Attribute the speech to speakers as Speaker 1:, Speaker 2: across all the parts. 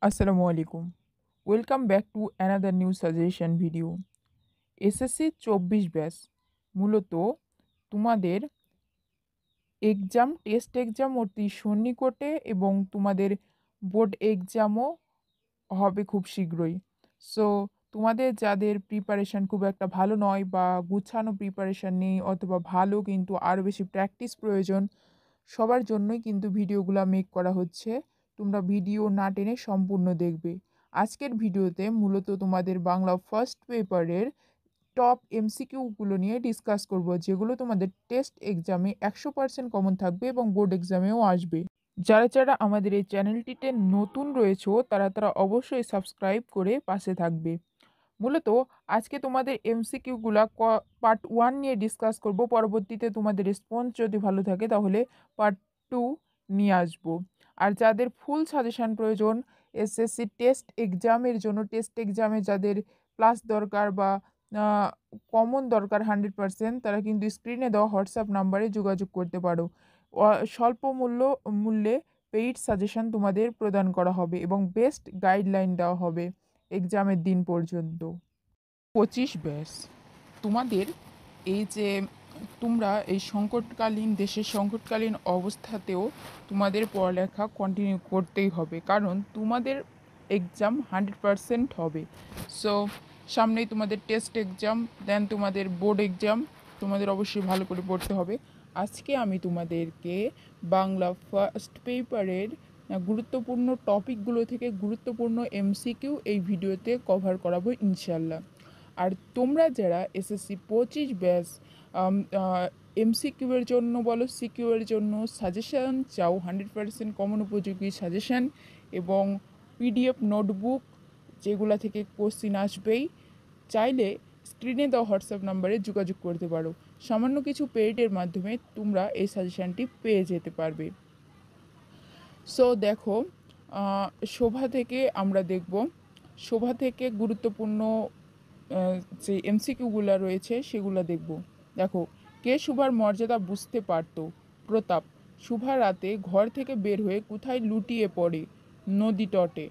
Speaker 1: আসসালামু আলাইকুম। Welcome back to another new suggestion video. SSC ২৪ batch মূলত তোমাদের টেস্ট এক্সাম অতি সন্নিকটে এবং তোমাদের বোর্ড এক্সামও হবে খুব শীঘ্রই। সো তোমাদের যাদের প্রিপারেশন খুব একটা ভালো নয় বা গুছানো প্রিপারেশন নেই অথবা ভালো কিন্তু আরও বেশি প্র্যাকটিস প্রয়োজন, সবার জন্যই কিন্তু ভিডিওগুলা মেক করা হচ্ছে। তোমরা ভিডিও না টেনে সম্পূর্ণ দেখবে। আজকের ভিডিওতে মূলত তোমাদের বাংলা ফার্স্ট পেপারের টপ এমসিকিউগুলো নিয়ে ডিসকাস করব, যেগুলো তোমাদের টেস্ট এক্সামে ১০০% কমন থাকবে এবং বোর্ড এক্সামেও আসবে। যারা যারা আমাদের এই চ্যানেলটিতে নতুন রয়েছো তারা অবশ্যই সাবস্ক্রাইব করে পাশে থাকবে। মূলত আজকে তোমাদের এমসিকিউগুলা পার্ট 1 নিয়ে ডিসকাস করব, পরবর্তীতে তোমাদের রেসপন্স যদি ভালো থাকে তাহলে পার্ট 2 নিয়ে আসব। আর যাদের ফুল সাজেশন প্রয়োজন এসএসসি টেস্ট এক্সামে যাদের প্লাস দরকার বা কমন দরকার 100%, তারা কিন্তু স্ক্রিনে দেওয়া হোয়াটসঅ্যাপ নাম্বারে যোগাযোগ করতে পারো। স্বল্প মূল্যে পেইড সাজেশন তোমাদের প্রদান করা হবে এবং বেস্ট গাইডলাইন দেওয়া হবে এক্সামের দিন পর্যন্ত। 25 ব্যাচ তোমাদের এই যে তোমরা এই দেশের সংকটকালীন অবস্থাতেও তোমাদের পড়ালেখা কন্টিনিউ করতেই হবে, কারণ তোমাদের এক্সাম 100% হবে। সো সামনেই তোমাদের টেস্ট এক্সাম, দেন তোমাদের বোর্ড এক্সাম, তোমাদের অবশ্যই ভালো করে পড়তে হবে। আজকে আমি তোমাদেরকে বাংলা ফার্স্ট পেপারের গুরুত্বপূর্ণ টপিকগুলো থেকে গুরুত্বপূর্ণ এমসিকিউ এই ভিডিওতে কভার করাবো ইনশাল্লাহ। আর তোমরা যারা এসএসসি 25 ব্যাচ এমসিকিউ এর জন্য বলো সিকিউ এর জন্য সাজেশন চাও, 100% কমন উপযোগী সাজেশন এবং পিডিএফ নোটবুক যেগুলা থেকে কোশ্চিন আসবেই, চাইলে স্ক্রিনে দেওয়া হোয়াটসঅ্যাপ নাম্বারে যোগাযোগ করতে পারো। সামান্য কিছু পেইডের মাধ্যমে তোমরা এই সাজেশানটি পেয়ে যেতে পারবে। সো দেখো, শোভা থেকে আমরা দেখব, শোভা থেকে গুরুত্বপূর্ণ যে এমসিকিউগুলো রয়েছে সেগুলো দেখব। দেখো, কে শুভার মর্যাদা বুঝতে পারত? প্রতাপ। শুভা রাতে ঘর থেকে বের হয়ে কোথায় লুটিয়ে পড়ে? নদী তটে।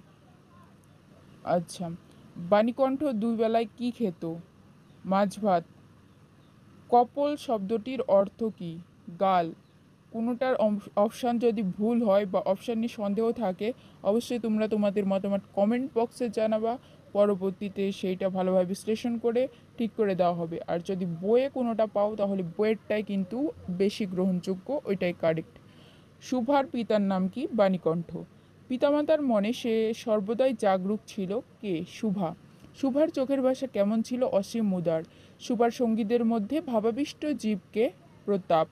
Speaker 1: আচ্ছা, বাণীকণ্ঠ দুই বেলায় কি খেত? মাছ ভাত। কপল শব্দটির অর্থ কী? গাল। কোনোটার অপশান যদি ভুল হয় বা অপশান নিয়ে সন্দেহ থাকে, অবশ্যই তোমরা তোমাদের মতামত কমেন্ট বক্সে জানাবা। পরবর্তীতে সেইটা ভালোভাবে বিশ্লেষণ করে ঠিক করে দেওয়া হবে। আর যদি বইয়ে কোনোটা পাও তাহলে বইয়েরটাই কিন্তু বেশি গ্রহণযোগ্য, ওইটাই কারেক্ট। শুভার পিতার নাম কি? বাণীকণ্ঠ। পিতামাতার মনে সে সর্বদাই জাগরুক ছিল কে? শুভা। শুভার চোখের ভাষা কেমন ছিল? অসীম উদার। শুভার সঙ্গীদের মধ্যে ভাবাবিষ্ট জীবকে? প্রতাপ।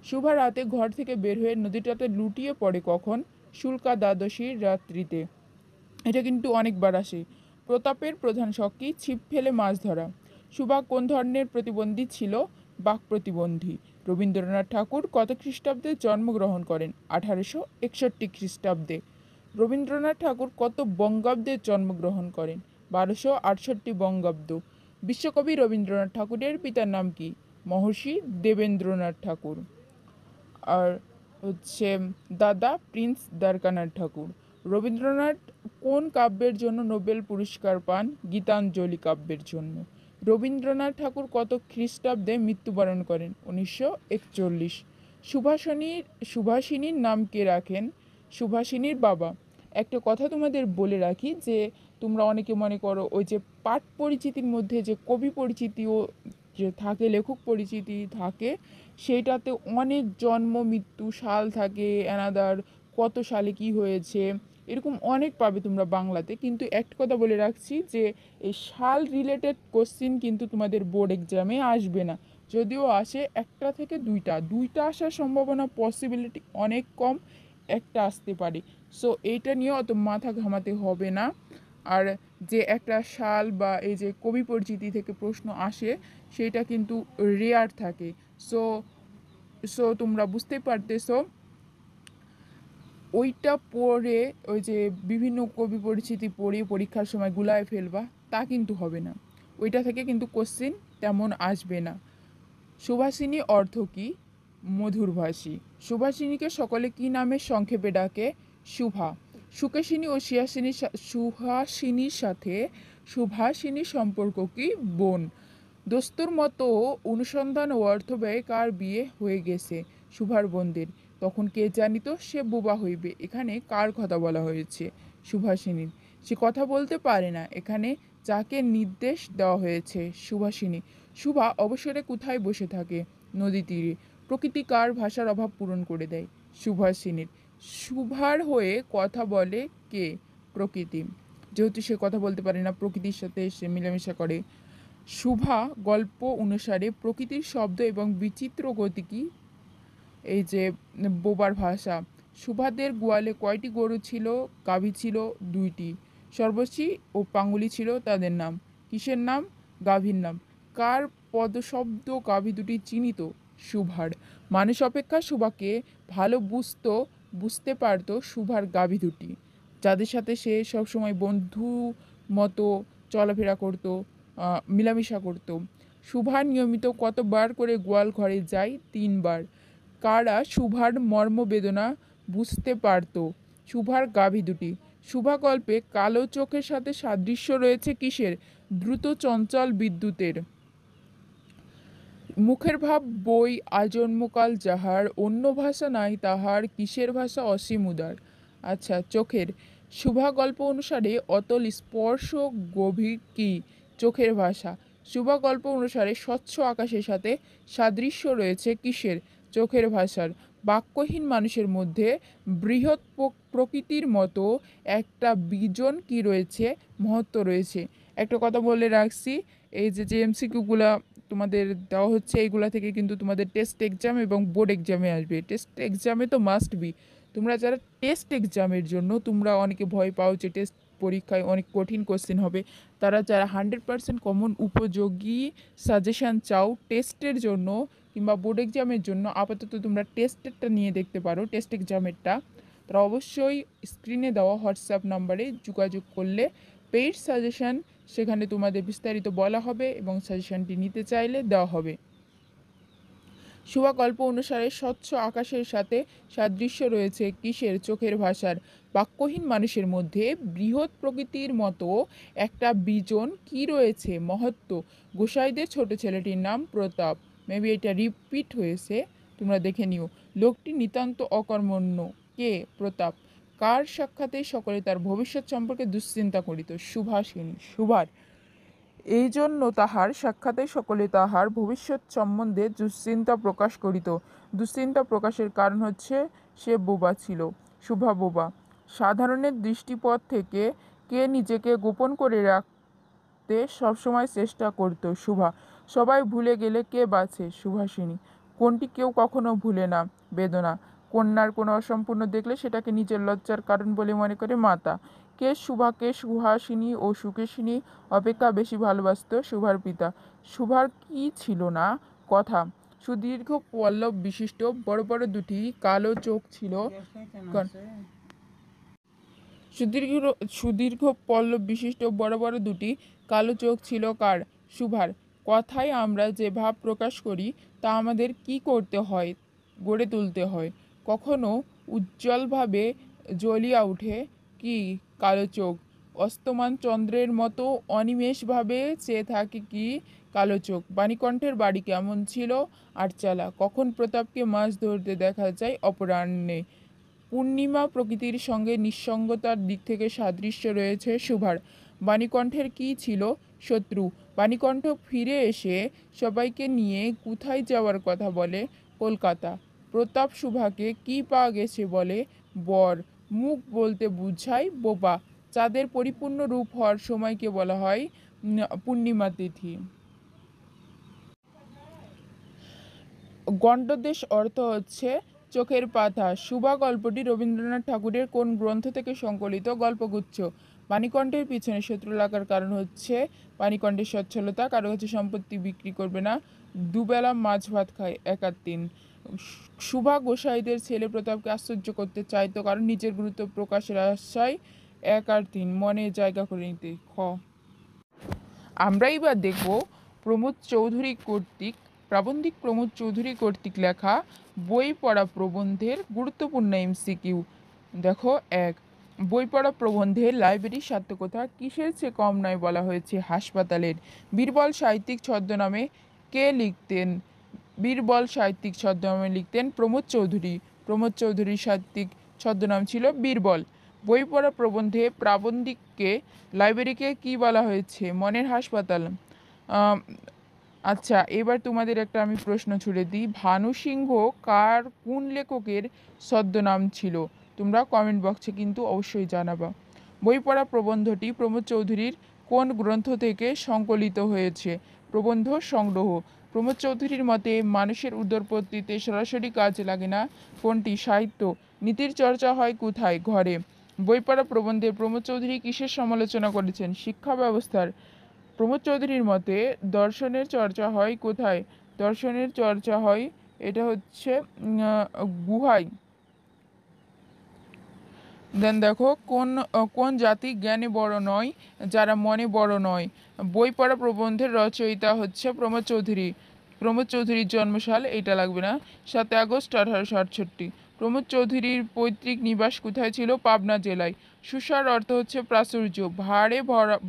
Speaker 1: শুভা রাতে ঘর থেকে বের হয়ে নদীটাতে লুটিয়ে পড়ে কখন? শুল্কা দ্বাদশীর রাত্রিতে। এটা কিন্তু অনেকবার আসে। প্রতাপের প্রধান শখ কি? ছিপ ফেলে মাছ ধরা। শুভা কোন ধরনের প্রতিবন্ধী ছিল? বাক প্রতিবন্ধী। রবীন্দ্রনাথ ঠাকুর কত খ্রিস্টাব্দে জন্মগ্রহণ করেন? 1861 খ্রিস্টাব্দে। রবীন্দ্রনাথ ঠাকুর কত বঙ্গাব্দে জন্মগ্রহণ করেন? 1268 বঙ্গাব্দ। বিশ্বকবি রবীন্দ্রনাথ ঠাকুরের পিতার নাম কি? মহর্ষি দেবেন্দ্রনাথ ঠাকুর। আর হচ্ছে দাদা প্রিন্স দ্বারকানাথ ঠাকুর। রবীন্দ্রনাথ কোন কাব্যের জন্য নোবেল পুরস্কার পান? গীতাঞ্জলি কাব্যের জন্য। রবীন্দ্রনাথ ঠাকুর কত খ্রিস্টাব্দে মৃত্যুবরণ করেন? 1941। সুভাষিনীর নাম কে রাখেন? সুভাষিনীর বাবা। একটা কথা তোমাদের বলে রাখি যে তোমরা অনেকে মনে করো ওই যে পাঠ পরিচিতির মধ্যে যে কবি পরিচিতিও যে থাকে, লেখক পরিচিতি থাকে, সেইটাতে অনেক জন্ম মৃত্যু সাল থাকে, অ্যানাদার কত সালে কি হয়েছে, এরকম অনেক পাবে তোমরা বাংলাতে। কিন্তু একটা কথা বলে রাখছি যে এই সাল রিলেটেড কোশ্চিন কিন্তু তোমাদের বোর্ড এক্সামে আসবে না। যদিও আসে একটা থেকে দুইটা, দুইটা আসার সম্ভাবনা পসিবিলিটি অনেক কম, একটা আসতে পারে। সো এইটা নিয়ে অত মাথা ঘামাতে হবে না। আর যে একটা সাল বা এই যে কবি পরিচিতি থেকে প্রশ্ন আসে সেটা কিন্তু রেয়ার থাকে। সো সো তোমরা বুঝতেই পারতেছো, ওইটা পড়ে ওই যে বিভিন্ন কবি পরিচিতি পড়ে পরীক্ষার সময় গুলায় ফেলবা, তা কিন্তু হবে না। ওইটা থেকে কিন্তু কোশ্চিন তেমন আসবে না। সুভাষিনী অর্থ কী? মধুরভাষী। সুভাষিনীকে সকলে কি নামে সংক্ষেপে ডাকে? শুভা। সুকেশিনী ও সুহাসিনীর সাথে সুভাষিনীর সম্পর্ক কি? বোন। দস্তুর মতো অনুসন্ধান ও অর্থ ব্যয় কার বিয়ে হয়ে গেছে? সুভার বোনদের। তখন কে জানিত সে বোবা হইবে? এখানে কার কথা বলা হয়েছে? সুভাষিনীর। সে কথা বলতে পারে না, এখানে যাকে নির্দেশ দেওয়া হয়েছে? সুভাষিনী। সুভা অবসরে কোথায় বসে থাকে? নদী তীরে। প্রকৃতি কার ভাষার অভাব পূরণ করে দেয়? সুভাষিনীর। সুভার হয়ে কথা বলে কে? প্রকৃতি। যেহেতু সে কথা বলতে পারে না, প্রকৃতির সাথে সে মেলামেশা করে। শুভা গল্প অনুসারে প্রকৃতির শব্দ এবং বিচিত্র গতিকী, এই যে বোবার ভাষা। সুভাদের গোয়ালে কয়টি গরু ছিল? গাভী ছিল 2টি। সর্বশী ও পাঙ্গুলি ছিল তাদের নাম। কিসের নাম? গাভীর নাম। কার পদশব্দ গাভী দুটি চিনিত? সুভার। মানুষ অপেক্ষা সুভাকে ভালো বুঝতে পারত সুভার গাভী দুটি, যাদের সাথে সে সবসময় বন্ধু মতো চলাফেরা করতো, মেলামেশা করতো। সুভা নিয়মিত কতবার করে গোয়াল ঘরে যায়? 3বার। কারা সুভার মর্মবেদনা বুঝতে পারত? সুভার গাভী দুটি। সুভা গল্পে কালো চোখের সাথে সাদৃশ্য রয়েছে কিসের? দ্রুত চঞ্চল বিদ্যুতের। মুখের ভাব বই আজন্মকাল যাহার, অন্য ভাষা নাই তাহার, কিসের ভাষা অসীম উদার? আচ্ছা, চোখের। শুভা গল্প অনুসারে অতল স্পর্শ গভীর কি? চোখের ভাষা। শুভা গল্প অনুসারে স্বচ্ছ আকাশের সাথে সাদৃশ্য রয়েছে কিসের? চোখের ভাষার। বাক্যহীন মানুষের মধ্যে বৃহৎ প্রকৃতির মতো একটা বিজন কি রয়েছে? মহত্ব রয়েছে। একটা কথা বলে রাখছি, এই যে এমসিকিউগুলা তোমাদের দেওয়া হচ্ছে, এইগুলা থেকে কিন্তু তোমাদের টেস্ট এক্সাম এবং বোর্ড এক্সামে আসবে। টেস্ট এক্সামে তো মাস্ট বি। তোমরা যারা টেস্ট এক্সামের জন্য তোমরা অনেকে ভয় পাও যে টেস্ট পরীক্ষায় অনেক কঠিন কোশ্চেন হবে, তারা যারা 100% কমন উপযোগী সাজেশান চাও টেস্টের জন্য কিংবা বোর্ড এক্সামের জন্য, আপাতত তোমরা টেস্টেরটা নিয়ে দেখতে পারো, টেস্ট এক্সামেরটা। তারা অবশ্যই স্ক্রিনে দেওয়া হোয়াটসঅ্যাপ নাম্বারে যোগাযোগ করলে পেইড সাজেশান সেখানে তোমাদের বিস্তারিত বলা হবে এবং সাজেশানটি নিতে চাইলে দেওয়া হবে। শুভা গল্প অনুসারে স্বচ্ছ আকাশের সাথে সাদৃশ্য রয়েছে কিসের? চোখের ভাষার। বাক্যহীন মানুষের মধ্যে বৃহৎ প্রকৃতির মতো একটা বিজন কি রয়েছে? মহত্ব। গোসাইদের ছোট ছেলেটির নাম প্রতাপ। মেবি এটা রিপিট হয়েছে, তোমরা দেখে নিও। লোকটি নিতান্ত অকর্মণ্য। কে? প্রতাপ। কার সাক্ষাতে সকলে তার ভবিষ্যৎ সম্পর্কে দুশ্চিন্তা করিত? সুভাষিনী। সুভার। এই জন্য তাহার সাক্ষাতে সকলে তাহার ভবিষ্যৎ সম্বন্ধে দুশ্চিন্তা প্রকাশ করিত। দুশ্চিন্তা প্রকাশের কারণ হচ্ছে সে বোবা ছিল। শুভা বোবা। সাধারণের দৃষ্টিপথ থেকে কে নিজেকে গোপন করে রাখতে সবসময় চেষ্টা করত? শুভা। সবাই ভুলে গেলে কে বাঁচে? সুভাষিনী। কোনটি কেউ কখনো ভুলে না? বেদনা। কন্যার কোনো অসম্পূর্ণ দেখলে সেটাকে নিজের লজ্জার কারণ বলে মনে করে মাতা। কে শুভাকে সুহাসিনী ও সুকেশিনী অপেক্ষা বেশি ভালোবাসত? শুভার পিতা। শুভার কি ছিল না? কথা। সুদীর্ঘ পল্লব বিশিষ্ট বড় বড় দুটি কালো চোখ ছিল। সুদীর্ঘ সুদীর্ঘ পল্লব বিশিষ্ট বড় বড় দুটি কালো চোখ ছিল কার? শুভার। কথায় আমরা যে ভাব প্রকাশ করি তা আমাদের কি করতে হয়? গড়ে তুলতে হয়। কখনো উজ্জ্বলভাবে জ্বলিয়া উঠে কি? কালো চোখ। অস্তমান চন্দ্রের মতো অনিমেষভাবে চেয়ে থাকে কি? কালো চোখ। বাণীকণ্ঠের বাড়ি কেমন ছিল? আটচালা। কখন প্রতাপকে মাছ ধরতে দেখা যায়? অপরাহ্নে। পূর্ণিমা প্রকৃতির সঙ্গে নিঃসঙ্গতার দিক থেকে সাদৃশ্য রয়েছে শুভার। বাণীকণ্ঠের কী ছিল? শত্রু। বাণীকণ্ঠ ফিরে এসে সবাইকে নিয়ে কোথায় যাওয়ার কথা বলে? কলকাতা। প্রতাপ শুভাকে কি পাওয়া গেছে বলে? বর। মুখ বলতে বুঝায় বোবা। চাঁদের পরিপূর্ণ রূপ হওয়ার সময়কে বলা হয় পূর্ণিমা তিথি। গণ্ডদেশ অর্থ হচ্ছে চোখের পাতা। শুভা গল্পটি রবীন্দ্রনাথ ঠাকুরের কোন গ্রন্থ থেকে সংকলিত? গল্পগুচ্ছ। বাণীকণ্ঠের পিছনে শত্রু লাগার কারণ হচ্ছে বাণীকণ্ঠের সচ্ছলতা। কারো কাছে সম্পত্তি বিক্রি করবে না। দুবেলা মাছ ভাত খায়। 1 আর 3। শুভা গোসাইদের ছেলে প্রতাপকে আশ্চর্য করতে চাইতো কারণ নিজের গুরুত্ব প্রকাশের আশায়। 1 আর 3 মনে জায়গা করে নিতে। খ। আমরা এবার দেখব প্রাবন্ধিক প্রমোদ চৌধুরী কর্তৃক লেখা বই পড়া প্রবন্ধের গুরুত্বপূর্ণ এমসিকিউ। দেখো 1। বই পড়া প্রবন্ধে লাইব্রেরির সার্থকতা কিসের চেয়ে কম নয় বলা হয়েছে হাসপাতালের। বীরবল সাহিত্যিক ছদ্মনামে কে লিখতেন? বীরবল সাহিত্যিক ছদ্মনামে লিখতেন প্রমোদ চৌধুরী। প্রমোদ চৌধুরীর সাহিত্যিক ছদ্মনাম ছিল বীরবল। বই পড়া প্রবন্ধে প্রাবন্ধিককে লাইব্রেরিকে কি বলা হয়েছে? মনের হাসপাতাল। আম, আচ্ছা, এবার তোমাদের একটা আমি প্রশ্ন ছুড়ে দিই। ভানু সিংহ কোন লেখকের ছদ্মনাম ছিল? তোমরা কমেন্ট বক্সে কিন্তু অবশ্যই জানাবা। বই পড়া প্রবন্ধটি প্রমোদ চৌধুরীর কোন গ্রন্থ থেকে সংকলিত হয়েছে? প্রবন্ধ সংগ্রহ। প্রমোদ চৌধুরীর মতে মানুষের উদরপত্তিতে সরাসরি কাজে লাগে না কোনটি? সাহিত্য। নীতির চর্চা হয় কোথায়? ঘরে। বই পড়া প্রবন্ধে প্রমোদ চৌধুরী কিসের সমালোচনা করেছেন? শিক্ষা ব্যবস্থার। প্রমোদ চৌধুরীর মতে দর্শনের চর্চা হয় কোথায়? দর্শনের চর্চা হয় এটা হচ্ছে গুহায়। দেন দেখো, কোন জাতি জ্ঞানে বড় নয়? যারা মনে বড় নয়। বই পড়া প্রবন্ধের রচয়িতা হচ্ছে প্রমোদ চৌধুরী। প্রমোদ চৌধুরীর জন্মসাল এটা লাগবে না, 7 আগস্ট 1868। প্রমোদ চৌধুরীর পৈতৃক নিবাস কোথায় ছিল? পাবনা জেলায়। সুসার অর্থ হচ্ছে প্রাচুর্য। ভাড়ে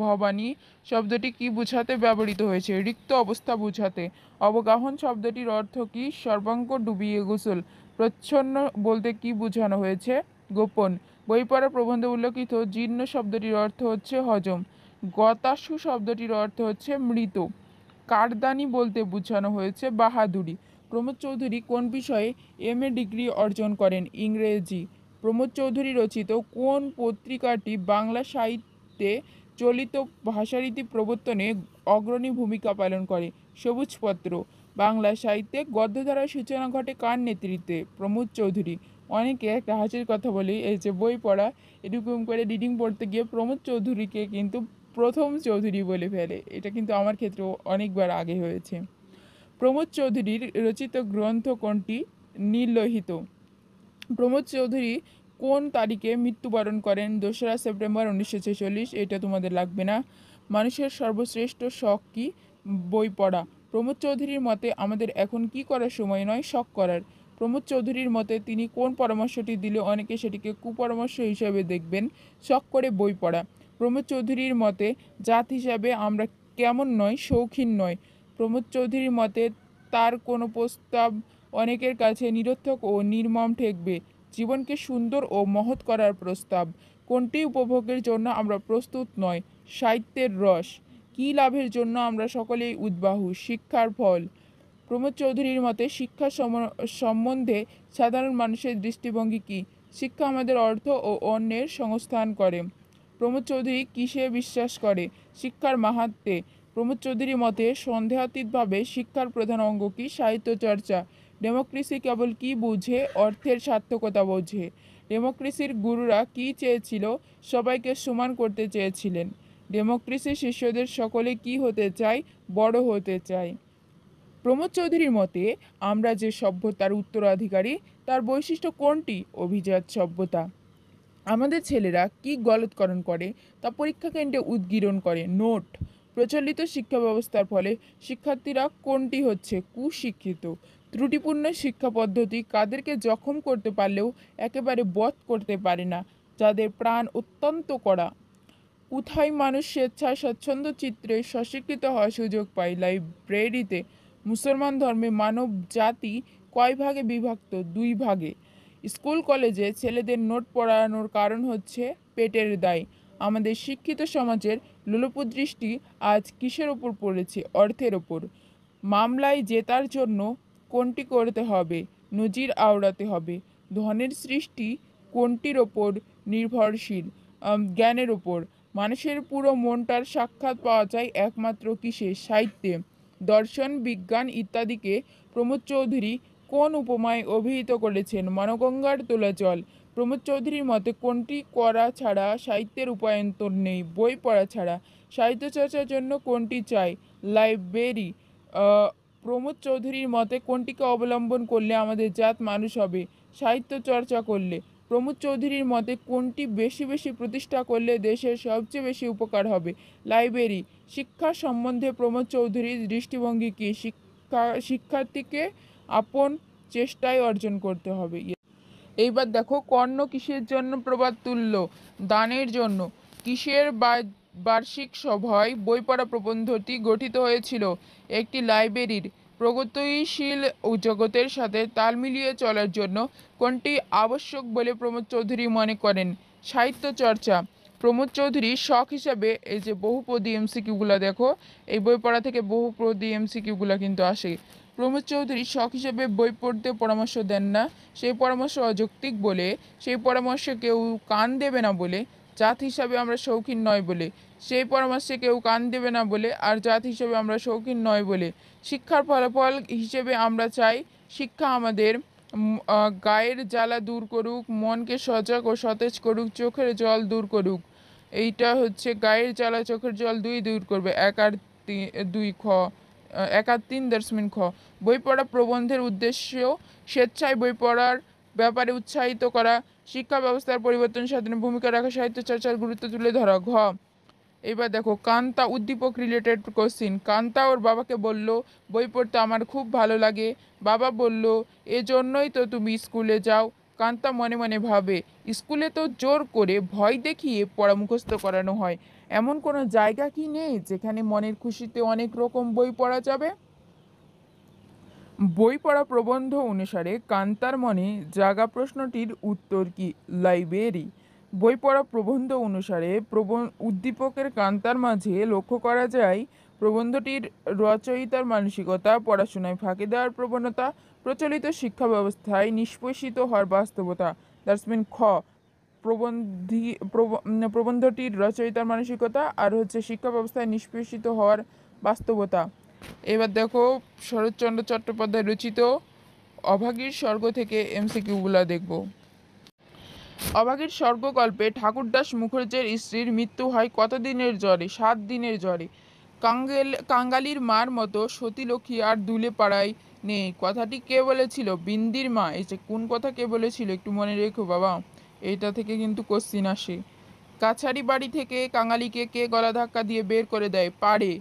Speaker 1: ভবানী শব্দটি কি বোঝাতে ব্যবহৃত হয়েছে? রিক্ত অবস্থা বোঝাতে। অবগাহন শব্দটির অর্থ কি? সর্বাঙ্গ ডুবিয়ে গোসল। প্রচ্ছন্ন বলতে কি বোঝানো হয়েছে? গোপন। বই পড়া প্রবন্ধে উল্লেখিত জীর্ণ শব্দটির অর্থ হচ্ছে হজম। গতাসু শব্দটির অর্থ হচ্ছে মৃত। কারদানি বলতে বোঝানো হয়েছে বাহাদুরি। প্রমোদ চৌধুরী কোন বিষয়ে MA ডিগ্রি অর্জন করেন? ইংরেজি। প্রমোদ চৌধুরী রচিত কোন পত্রিকাটি বাংলা সাহিত্যে চলিত ভাষারীতি প্রবর্তনে অগ্রণী ভূমিকা পালন করে? সবুজপত্র। বাংলা সাহিত্যে গদ্যধারার সূচনা ঘটে কার নেতৃত্বে? প্রমোদ চৌধুরী। অনেকে একটা হাসির কথা বলি, এই যে বই পড়া এরকম করে রিডিং পড়তে গিয়ে প্রমোদ চৌধুরীকে কিন্তু প্রথম চৌধুরী বলে ফেলে। এটা কিন্তু আমার ক্ষেত্রেও অনেকবার আগে হয়েছে। প্রমোদ চৌধুরীর রচিত গ্রন্থ কোনটি? নীললোহিত। প্রমোদ চৌধুরী কোন তারিখে মৃত্যুবরণ করেন? 2রা সেপ্টেম্বর 1946। এটা তোমাদের লাগবে না। মানুষের সর্বশ্রেষ্ঠ শখ কি? বই পড়া। প্রমোদ চৌধুরীর মতে আমাদের এখন কি করার সময় নয়, শখ করার। প্রমোদ চৌধুরীর মতে তিনি কোন পরামর্শটি দিলে অনেকে সেটিকে কুপরামর্শ হিসেবে দেখবেন? শখ করে বই পড়া। প্রমোদ চৌধুরীর মতে জাত হিসাবে আমরা কেমন নয়, শৌখিন নয়। প্রমোদ চৌধুরীর মতে তার কোনো প্রস্তাব অনেকের কাছে নিরর্থক ও নির্মম ঠেকবে। জীবনকে সুন্দর ও মহৎ করার প্রস্তাব। কোনটি উপভোগের জন্য আমরা প্রস্তুত নয়? সাহিত্যের রস। কী লাভের জন্য আমরা সকলেই উদ্বাহু? শিক্ষার ফল। প্রমোদ চৌধুরীর মতে শিক্ষা সম্বন্ধে সাধারণ মানুষের দৃষ্টিভঙ্গি কী? শিক্ষা আমাদের অর্থ ও অন্যের সংস্থান করে। প্রমোদ চৌধুরী কিসে বিশ্বাস করে? শিক্ষার মাহাত্ম্যে। প্রমোদ চৌধুরীর মতে সন্দেহাতীতভাবে শিক্ষার প্রধান অঙ্গ কি? সাহিত্য চর্চা। ডেমোক্রেসি কেবল কি বুঝে? অর্থের সার্থকতা বোঝে। ডেমোক্রেসির গুরুরা কি চেয়েছিল? সবাইকে সমান করতে চেয়েছিলেন। ডেমোক্রেসির শিষ্যদের সকলে কি হতে চায়? বড় হতে চায়। প্রমোদ চৌধুরীর মতে আমরা যে সভ্যতার উত্তরাধিকারী তার বৈশিষ্ট্য কোনটি? অভিজাত সভ্যতা। আমাদের ছেলেরা কি গলতকরণ করে তা পরীক্ষা কেন্দ্রে উদ্গীরণ করে। নোট। প্রচলিত শিক্ষা ব্যবস্থার ফলে শিক্ষার্থীরা কোনটি হচ্ছে? কুশিক্ষিত। ত্রুটিপূর্ণ শিক্ষা পদ্ধতি কাদেরকে জখম করতে পারলেও একেবারে বধ করতে পারে না? যাদের প্রাণ অত্যন্ত কড়া। কোথায় মানুষ স্বেচ্ছায় স্বচ্ছন্দ চিত্রে স্বস্বীকৃত হওয়ার সুযোগ পায়? লাইব্রেরিতে। মুসলমান ধর্মে মানব জাতি কয় ভাগে বিভক্ত? 2 ভাগে। স্কুল কলেজে ছেলেদের নোট পড়ানোর কারণ হচ্ছে পেটের দায়। আমাদের শিক্ষিত সমাজের লোলুপদৃষ্টি আজ কিসের ওপর পড়েছে? অর্থের ওপর। মামলায় জেতার জন্য কোনটি করতে হবে? নজির আওড়াতে হবে। ধনের সৃষ্টি কোনটির ওপর নির্ভরশীল? জ্ঞানের ওপর। মানুষের পুরো মনটার সাক্ষাৎ পাওয়া যায় একমাত্র কিসে? সাহিত্যে। দর্শন, বিজ্ঞান ইত্যাদিকে প্রমোদ চৌধুরী কোন উপমায় অভিহিত করেছেন? মনগঙ্গার তোলা জল। প্রমোদ চৌধুরীর মতে কোনটি করা ছাড়া সাহিত্যের উপায়ন্তর নেই? বই পড়া ছাড়া। সাহিত্য চর্চার জন্য কোনটি চাই? লাইব্রেরি। প্রমোদ চৌধুরীর মতে কোনটিকে অবলম্বন করলে আমাদের জাত মানুষ হবে? সাহিত্য চর্চা করলে। প্রমোদ চৌধুরীর মতে কোনটি বেশি বেশি প্রতিষ্ঠা করলে দেশের সবচেয়ে বেশি উপকার হবে? লাইব্রেরি। শিক্ষা সম্বন্ধে প্রমোদ চৌধুরীর দৃষ্টিভঙ্গি কী? শিক্ষার্থীকে আপন চেষ্টায় অর্জন করতে হবে। এইবার দেখো, কর্ণ কিসের জন্য প্রবাদ তুলল? দানের জন্য। কিসের বার্ষিক সভায় বই পড়া প্রবন্ধটি গঠিত হয়েছিল? একটি লাইব্রেরির। প্রগতিশীল জগতের সাথে তাল মিলিয়ে চলার জন্য কোনটি আবশ্যক বলে প্রমোদ চৌধুরী মনে করেন? সাহিত্য চর্চা। প্রমোদ চৌধুরীর শখ হিসাবে এই যে বহুপদী এমসিকিউগুলো দেখো, এই বই পড়া থেকে বহুপদী এমসিকিউগুলো কিন্তু আসে। প্রমোদ চৌধুরী শখ হিসেবে বই পড়তে পরামর্শ দেন না, সেই পরামর্শ অযৌক্তিক বলে, সেই পরামর্শে কেউ কান দেবে না বলে, জাত হিসাবে আমরা শৌখিন নয় বলে, সেই পরামর্শে কেউ কান দেবে না বলে, আর জাত হিসেবে আমরা শৌখিন নয় বলে। শিক্ষার ফলাফল হিসেবে আমরা চাই শিক্ষা আমাদের গায়ের জ্বালা দূর করুক, মনকে সজাগ ও সতেজ করুক, চোখের জল দূর করুক। এইটা হচ্ছে গায়ের জ্বালা চোখের জল দুই দূর করবে। 1 আর 2 খ, 1 আর 3 খ। বই পড়া প্রবন্ধের উদ্দেশ্য স্বেচ্ছায় বই পড়ার ব্যাপারে উৎসাহিত করা, শিক্ষা ব্যবস্থার পরিবর্তন সাধনে ভূমিকা রাখা, সাহিত্য চর্চার গুরুত্ব তুলে ধরা। ঘ। এবার দেখো, কান্তা উদ্দীপক রিলেটেড কোশ্চিন। কান্তা ওর বাবাকে বলল, বই পড়তে আমার খুব ভালো লাগে। বাবা বলল, এজন্যই তো তুমি স্কুলে যাও। কান্তা মনে মনে ভাবে, স্কুলে তো জোর করে ভয় দেখিয়ে পড়া মুখস্থ করানো হয়, এমন কোনো জায়গা কি নেই যেখানে মনের খুশিতে অনেক রকম বই পড়া যাবে? বই পড়া প্রবন্ধ অনুসারে কান্তার মনে জাগা প্রশ্নটির উত্তর কি? লাইব্রেরি। বই পড়া প্রবন্ধ অনুসারে উদ্দীপকের কান্তার মাঝে লক্ষ্য করা যায় প্রবন্ধটির রচয়িতার মানসিকতা, পড়াশোনায় ফাঁকি দেওয়ার প্রবণতা, প্রচলিত শিক্ষা ব্যবস্থায় নিষ্পেষিত হওয়ার বাস্তবতা। দ্যাটস মিন খ। প্রবন্ধটির রচয়িতার মানসিকতা আর হচ্ছে শিক্ষা ব্যবস্থায় নিষ্পেষিত হওয়ার বাস্তবতা। এবার দেখো, শরৎচন্দ্র চট্টোপাধ্যায় রচিত অভাগীর স্বর্গ থেকে এমসিকিউগুলো দেখব। অভাগীর স্বর্গ গল্পে ঠাকুরদাস মুখার্জির স্ত্রীর মৃত্যু হয় কত দিনের জ্বরে? 7 দিনের জ্বরে। কাঙ্গালির মার মতো সতীলক্ষ্মী আর দুলে পাড়ায় নেই, কথাটি কে বলেছিল? বিন্দির মা। এই যে কোন কথা কে বলেছিল একটু মনে রেখো বাবা, এইটা থেকে কিন্তু কোশ্চিন আসে। কাছারি বাড়ি থেকে কাঙালিকে কে গলা ধাক্কা দিয়ে বের করে দেয়? পারে।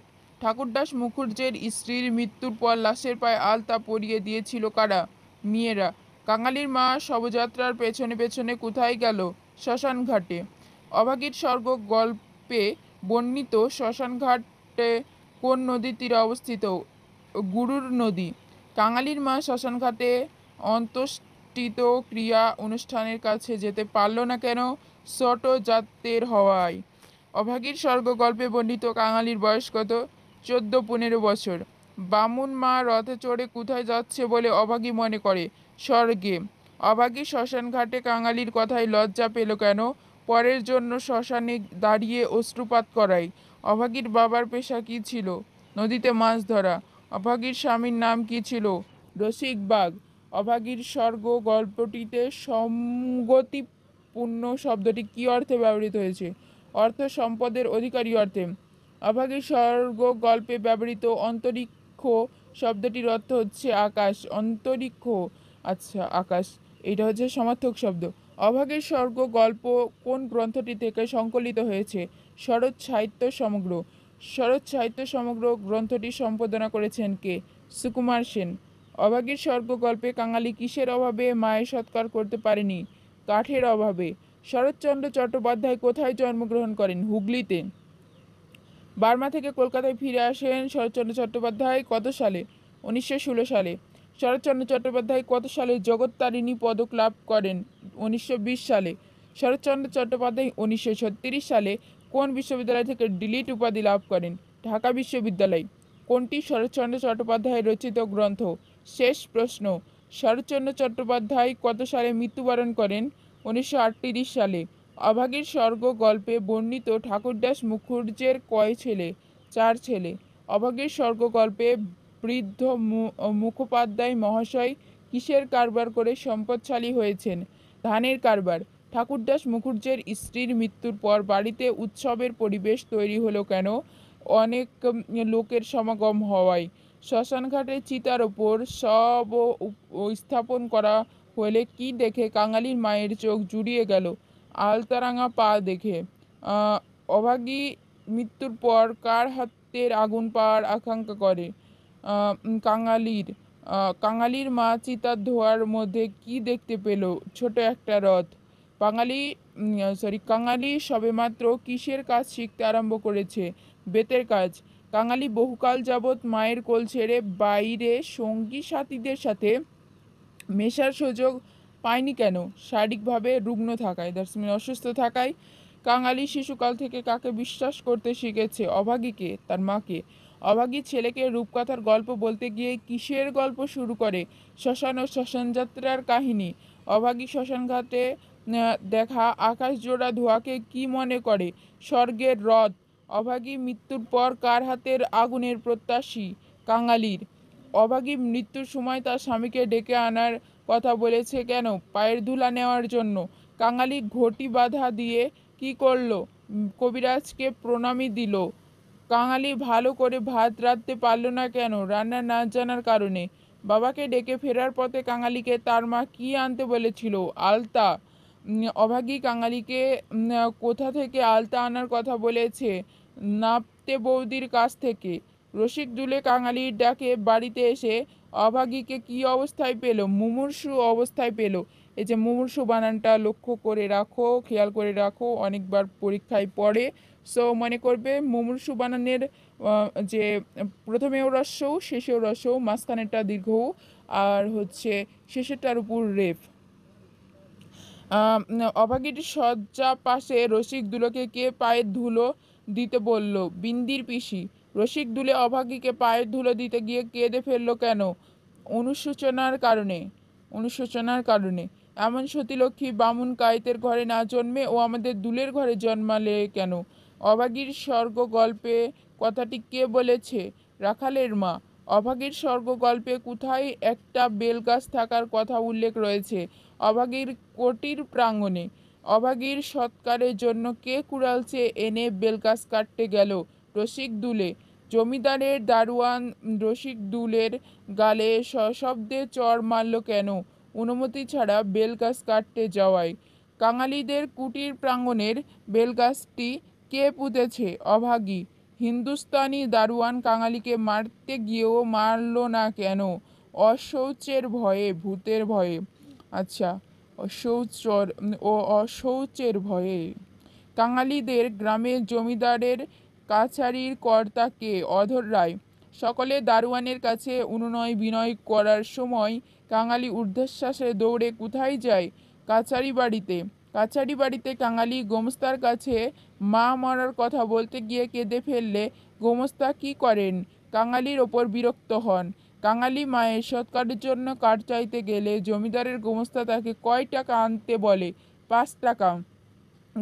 Speaker 1: ঠাকুরদাস মুখার্জির স্ত্রীর মৃত্যুর পর লাশের পায়ে আলতা পরিয়ে দিয়েছিল কারা? মেয়েরা। কাঙালির মা শবযাত্রার পেছনে পেছনে কোথায় গেল? শ্মশান ঘাটে। অভাগীর স্বর্গ গল্পে বর্ণিত শ্মশান ঘাটে কোন নদীর তীরে অবস্থিত? গুরুর নদী। কাঙালির মা শ্মশান ঘাটে অন্ত্যেষ্টিত ক্রিয়া অনুষ্ঠানের কাছে যেতে পারল না কেন? ছোট জাতের হওয়ায়। অভাগীর স্বর্গ গল্পে বর্ণিত কাঙালির বয়স কত? 14-15 বছর। বামুন মা রথে চড়ে কোথায় যাচ্ছে বলে অভাগী মনে করে? স্বর্গে। অভাগী শ্মশান ঘাটে কাঙালির কথায় লজ্জা পেল কেন? পরের জন্য শ্মশানে দাঁড়িয়ে অশ্রুপাত করায়। অভাগীর বাবার পেশা কি ছিল? নদীতে মাছ ধরা। অভাগীর স্বামীর নাম কি ছিল? রসিক বাঘ। অভাগীর স্বর্গ গল্পটিতে সঙ্গতিপূর্ণ শব্দটি কি অর্থে ব্যবহৃত হয়েছে? অর্থ সম্পদের অধিকারী অর্থে। অভাগীর স্বর্গ গল্পে ব্যবহৃত অন্তরিক্ষ শব্দটির অর্থ হচ্ছে আকাশ। অন্তরিক্ষ, আচ্ছা আকাশ, এটা হচ্ছে সমার্থক শব্দ। অভাগীর স্বর্গ গল্প কোন গ্রন্থটি থেকে সংকলিত হয়েছে? শরৎ সাহিত্য সমগ্র। শরৎ সাহিত্য সমগ্র গ্রন্থটি সম্পাদনা করেছেন কে? সুকুমার সেন। অভাগীর স্বর্গ গল্পে কাঙালি কিসের অভাবে মায়ের সৎকার করতে পারেনি? কাঠের অভাবে। শরৎচন্দ্র চট্টোপাধ্যায় কোথায় জন্মগ্রহণ করেন? হুগলিতে। বার্মা থেকে কলকাতায় ফিরে আসেন শরৎচন্দ্র চট্টোপাধ্যায় কত সালে? 1916 সালে। শরৎচন্দ্র চট্টোপাধ্যায় কত সালে জগত্তারিণী পদক লাভ করেন? 1920 সালে। শরৎচন্দ্র চট্টোপাধ্যায় 1936 সালে কোন বিশ্ববিদ্যালয় থেকে ডিলিট উপাধি লাভ করেন? ঢাকা বিশ্ববিদ্যালয়। কোনটি শরৎচন্দ্র চট্টোপাধ্যায় রচিত গ্রন্থ? শেষ প্রশ্ন। শরৎচন্দ্র চট্টোপাধ্যায় কত সালে মৃত্যুবরণ করেন? 1938 সালে। অভাগীর স্বর্গ গল্পে বর্ণিত ঠাকুরদাস মুখার্জির কয় ছেলে? 4 ছেলে। অভাগীর স্বর্গ গল্পে বৃদ্ধ মুখোপাধ্যায় মহাশয় কিসের কারবার করে সম্পদশালী হয়েছেন? ধানের কারবার। ঠাকুরদাস মুখার্জির স্ত্রীর মৃত্যুর পর বাড়িতে উৎসবের পরিবেশ তৈরি হলো কেন? অনেক লোকের সমাগম হওয়ায়। শ্মশানঘাটে চিতার ওপর শব স্থাপন করা হলে কি দেখে কাঙালির মায়ের চোখ জুড়িয়ে গেল? আলতারাঙা পা দেখে। অভাগী মৃত্যুর পর কার হাতের আগুন পাওয়ার আকাঙ্ক্ষা করে? কাঙালির। কাঙালির মা চিতার ধোঁয়ার মধ্যে কি দেখতে পেল? ছোট একটা রথ। কাঙালি সবেমাত্র কিসের কাজ শিখতে আরম্ভ করেছে? বেতের কাজ। কাঙালি বহুকাল যাবৎ মায়ের কোল ছেড়ে বাইরে সঙ্গী সাথীদের সাথে মেশার সুযোগ পায়নি কেন? শারীরিকভাবে রুগ্ন থাকায়, দ্যাটস মিন অসুস্থ থাকায়। কাঙালি শিশুকাল থেকে কাকে বিশ্বাস করতে শিখেছে? অভাগীকে, তার মাকে। অভাগী ছেলেকে রূপকথার গল্প বলতে গিয়ে কিসের গল্প শুরু করে? শ্মশান ও শ্মশানযাত্রার কাহিনী। অভাগী শ্মশানঘাটে দেখা আকাশজোড়া ধোঁয়াকে কি মনে করে? স্বর্গের রথ। অভাগী মৃত্যুর পর কার হাতের আগুনের প্রত্যাশী? কাঙালির। অভাগী মৃত্যুর সময় তার স্বামীকে ডেকে আনার কথা বলেছে কেন? পায়ের ধুলা নেওয়ার জন্য। কাঙালি ঘটি বাঁধা দিয়ে কি করলো? কবিরাজকে প্রণামী দিল। কাঙালি ভালো করে ভাত রাঁধতে পারলো না কেন? রান্না না জানার কারণে। বাবাকে ডেকে ফেরার পথে কাঙালিকে তার মা কি আনতে বলেছিল? আলতা। অভাগী কাঙালিকে কোথা থেকে আলতা আনার কথা বলেছে? নাপতে বৌদির কাছ থেকে। রসিক দুলে কাঙালির ডাকে বাড়িতে এসে অভাগীকে কি অবস্থায় পেল? মুমূর্ষু অবস্থায় পেল। এই যে মুমূর্ষু বানানটা লক্ষ্য করে রাখো, খেয়াল করে রাখো, অনেকবার পরীক্ষায় পড়ে। সো মনে করবে মুমূর্ষু বানানের যে প্রথমেও রস্যও শেষেও রস্যও, মাঝখানেরটা দীর্ঘ, আর হচ্ছে শেষেরটার উপর রেফ। অভাগীর শয্যা পাশে রসিক দুলোকে কে পায়ের ধুলো দিতে বলল? বিন্দির পিসি। রসিক দুলে অভাগীকে পায়ের ধুলো দিতে গিয়ে কেঁদে ফেললো কেন? অনুশোচনার কারণে। অনুশোচনার কারণে। এমন সতীলক্ষ্মী বামুন কায়েতের ঘরে না জন্মে ও আমাদের দুলের ঘরে জন্মালে কেন? অভাগীর স্বর্গ গল্পে কথাটি কে বলেছে? রাখালের মা। অভাগীর স্বর্গ গল্পে কোথায় একটা বেলগাছ থাকার কথা উল্লেখ রয়েছে? অভাগীর কোটির প্রাঙ্গণে। অভাগীর সৎকারের জন্য কে কুড়াল চেয়ে এনে বেলগাছ কাটতে গেল? রসিক দুলে। জমিদারের দারোয়ান রসিক দুলের গালে সশব্দে চড় মারল কেন? অনুমতি ছাড়া বেলগাছ কাটতে যাওয়ায়। কাঙালিদের কুটির প্রাঙ্গণের বেলগাছটি কে পুঁতেছে? অভাগী। হিন্দুস্তানি দারোয়ান কাঙালিকে মারতে গিয়েও মারল না কেন? অশৌচের ভয়ে, ভূতের ভয়ে। আচ্ছা, অশৌচর ও অশৌচের ভয়ে। কাঙালিদের গ্রামের জমিদারের কাছারির কর্তা কে? অধর রায়। সকলে দারোয়ানের কাছে অনুনয় বিনয় করার সময় কাঙালি ঊর্ধ্বশ্বাসে দৌড়ে কোথায় যায়? কাছারি বাড়িতে। কাছারি বাড়িতে কাঙালি গোমস্তার কাছে মা মরার কথা বলতে গিয়ে কেঁদে ফেললে গোমস্তা কি করেন? কাঙালির ওপর বিরক্ত হন। কাঙালি মায়ের সৎকারের জন্য কাঠ চাইতে গেলে জমিদারের গোমস্তা তাকে কয় টাকা আনতে বলে? 5 টাকা।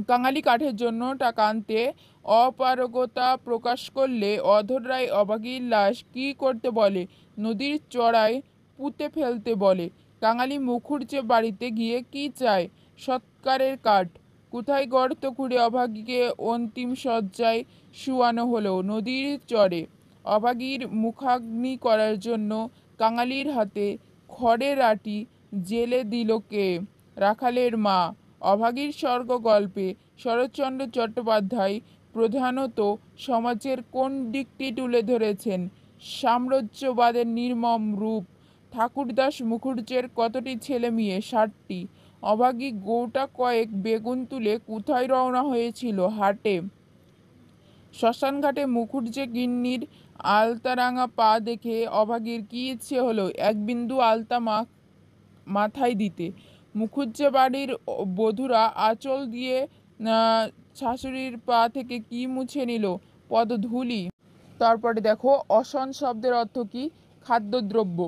Speaker 1: কাঙালি কাঠের জন্য টাকা আনতে অপারগতা প্রকাশ করলে অধর রায় অভাগীর লাশ কি করতে বলে? নদীর চড়ায় পুঁতে ফেলতে বলে। কাঙালি মুখুজ্জে বাড়িতে গিয়ে কি চায়? সৎকারের কাঠ। কোথায় গর্ত খুঁড়ে অভাগীকে অন্তিম শয্যায় শুয়ানো হলো? নদীর চরে। অভাগীর মুখাগ্নি করার জন্য কাঙালির হাতে খড়ের আঁটি জেলে দিল কে? রাখালের মা। অভাগীর স্বর্গ গল্পে শরৎচন্দ্র চট্টোপাধ্যায় প্রধানত সমাজের কোন দিকটি তুলে ধরেছেন? সাম্রাজ্যবাদের নির্মম রূপ। ঠাকুরদাস মুখুজ্জের কতটি ছেলে মেয়ে? 7টি। অভাগী গোটা কয়েক বেগুন তুলে কোথায় রওনা হয়েছিল? হাটে। শ্মশানঘাটে মুখুজ্জে গিন্নির আলতারাঙা পা দেখে অভাগীর কি ইচ্ছে হলো? এক বিন্দু আলতা মাথায় দিতে। মুখুজ্জে বাড়ির বধূরা আঁচল দিয়ে শাশুড়ির পা থেকে কি মুছে নিল? পদধূলি। তারপরে দেখো, অসন শব্দের অর্থ কি? খাদ্যদ্রব্য।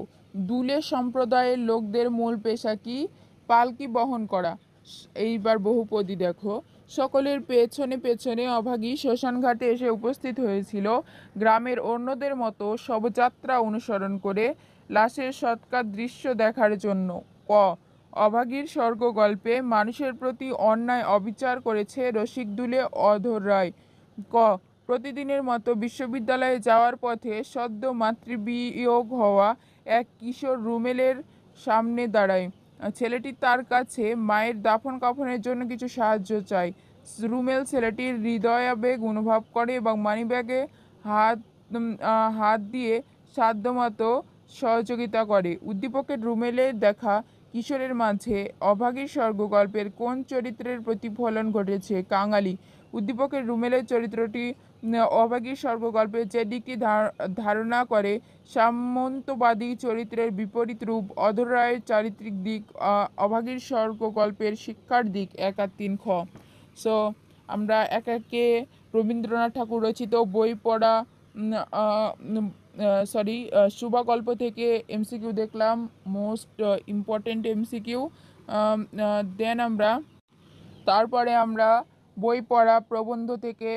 Speaker 1: দুলে সম্প্রদায়ের লোকদের মূল পেশা কি? পালকি বহন করা। এইবার বহুপদী দেখো। সকলের পেছনে পেছনে অভাগী শ্মশানঘাটে এসে উপস্থিত হয়েছিল গ্রামের অন্যদের মতো শবযাত্রা অনুসরণ করে লাশের সৎকার দৃশ্য দেখার জন্য। ক. অভাগীর স্বর্গ গল্পে মানুষের প্রতি অন্যায় অবিচার করেছে রসিক দুলে অধর রায়। ক. প্রতিদিনের মতো বিশ্ববিদ্যালয়ে যাওয়ার পথে সদ্য মাতৃবিয়োগ হওয়া এক কিশোর রুমেলের সামনে দাঁড়ায়। ছেলেটি তার কাছে মায়ের দাফন কাফনের জন্য কিছু সাহায্য চায়। রুমেল ছেলেটির হৃদয়াবেগ অনুভব করে এবং মানিব্যাগে হাত দিয়ে সাধ্যমতো সহযোগিতা করে। উদ্দীপকের রুমেলে দেখা কিশোরের মাঝে অভাগীর স্বর্গ গল্পের কোন চরিত্রের প্রতিফলন ঘটেছে? কাঙালি। উদ্দীপকের রুমেলের চরিত্রটি অভাগীর স্বর্গ গল্পের যে দিকটি ধারণা করে সামন্তবাদী চরিত্রের বিপরীত রূপ। অধর রায়ের চারিত্রিক দিক, অভাগীর স্বর্গ গল্পের শিক্ষার দিক ১ আর ৩ খ। সো আমরা এক একে রবীন্দ্রনাথ ঠাকুর রচিত বই পড়া শুভা গল্প থেকে এমসিকিউ দেখলাম, মোস্ট ইম্পর্টেন্ট এমসিকিউ। দেন তারপরে আমরা বই পড়া প্রবন্ধ থেকে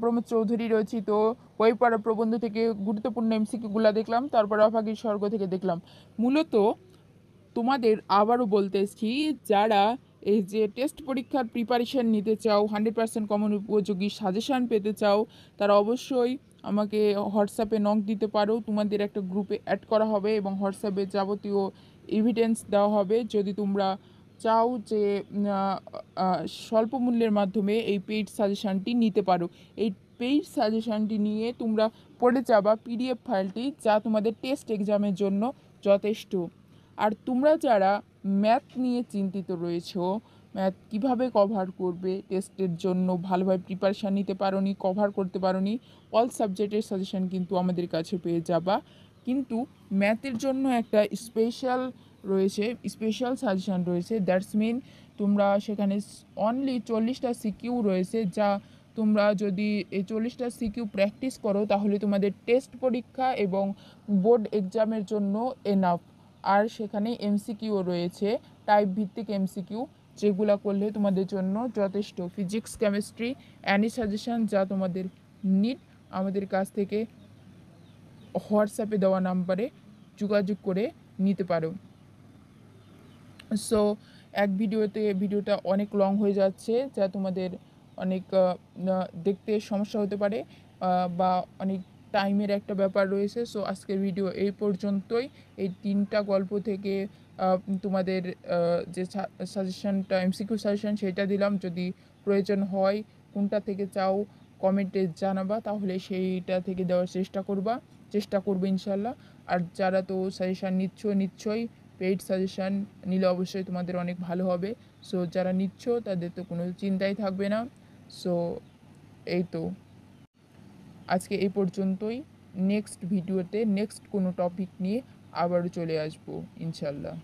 Speaker 1: প্রমোদ চৌধুরী রচিত বই পড়া প্রবন্ধ থেকে গুরুত্বপূর্ণ এমসিকিউগুলো দেখলাম। তারপরে অভাগীর স্বর্গ থেকে দেখলাম। মূলত তোমাদের আবারও বলতেছি, যারা এই যে টেস্ট পরীক্ষার প্রিপারেশান নিতে চাও, 100% কমন উপযোগী সাজেশান পেতে চাও, তারা অবশ্যই আমাকে হোয়াটসঅ্যাপে নক দিতে পারো। তোমাদের একটা গ্রুপে অ্যাড করা হবে এবং হোয়াটসঅ্যাপে যাবতীয় এভিডেন্স দেওয়া হবে। যদি তোমরা চাও যে স্বল্প মূল্যের মাধ্যমে এই পেইড সাজেশানটি নিতে পারো, এই পেইড সাজেশানটি নিয়ে তোমরা পড়ে যাবা পিডিএফ ফাইলটি, যা তোমাদের টেস্ট এক্সামের জন্য যথেষ্ট। আর তোমরা যারা ম্যাথ নিয়ে চিন্তিত রয়েছো, ম্যাথ কীভাবে কভার করবে, টেস্টের জন্য ভালোভাবে প্রিপারেশান নিতে পারোনি, কভার করতে পারোনি, অল সাবজেক্টের সাজেশান কিন্তু আমাদের কাছে পেয়ে যাবা। কিন্তু ম্যাথের জন্য একটা স্পেশাল সাজেশান রয়েছে। দ্যাটস মিন তোমরা সেখানে অনলি 40টা সিকিউ রয়েছে, যা তোমরা যদি এই 40টা সিকিউ প্র্যাকটিস করো তাহলে তোমাদের টেস্ট পরীক্ষা এবং বোর্ড এক্সামের জন্য এনাফ। আর সেখানে এমসিকিউও রয়েছে, টাইপ ভিত্তিক এমসিকিউ, যেগুলো করলে তোমাদের জন্য যথেষ্ট। ফিজিক্স, কেমিস্ট্রি, অ্যানি সাজেশান যা তোমাদের নিড, আমাদের কাছ থেকে হোয়াটসঅ্যাপে দেওয়া নাম্বারে যোগাযোগ করে নিতে পারো। সো ভিডিওটা অনেক লং হয়ে যাচ্ছে, যা তোমাদের অনেক দেখতে সমস্যা হতে পারে বা অনেক টাইমের একটা ব্যাপার রয়েছে। সো আজকের ভিডিও এই পর্যন্তই। এই 3টা গল্প থেকে তোমাদের যে সাজেশানটা এমসিকিউ সাজেশান সেটা দিলাম। যদি প্রয়োজন হয় কোনটা থেকে চাও কমেন্টে জানাবা, তাহলে সেইটা থেকে দেওয়ার চেষ্টা করবো ইনশাল্লাহ। আর যারা তো সাজেশান নিশ্চয়ই পেইড সাজেশান নিলে অবশ্যই তোমাদের অনেক ভালো হবে। সো যারা নিচ্ছ তাদের তো কোনো চিন্তাই থাকবে না। সো এই তো আজকে এই পর্যন্তই। নেক্সট ভিডিওতে নেক্সট কোনো টপিক নিয়ে আবারও চলে আসবো ইনশাল্লাহ।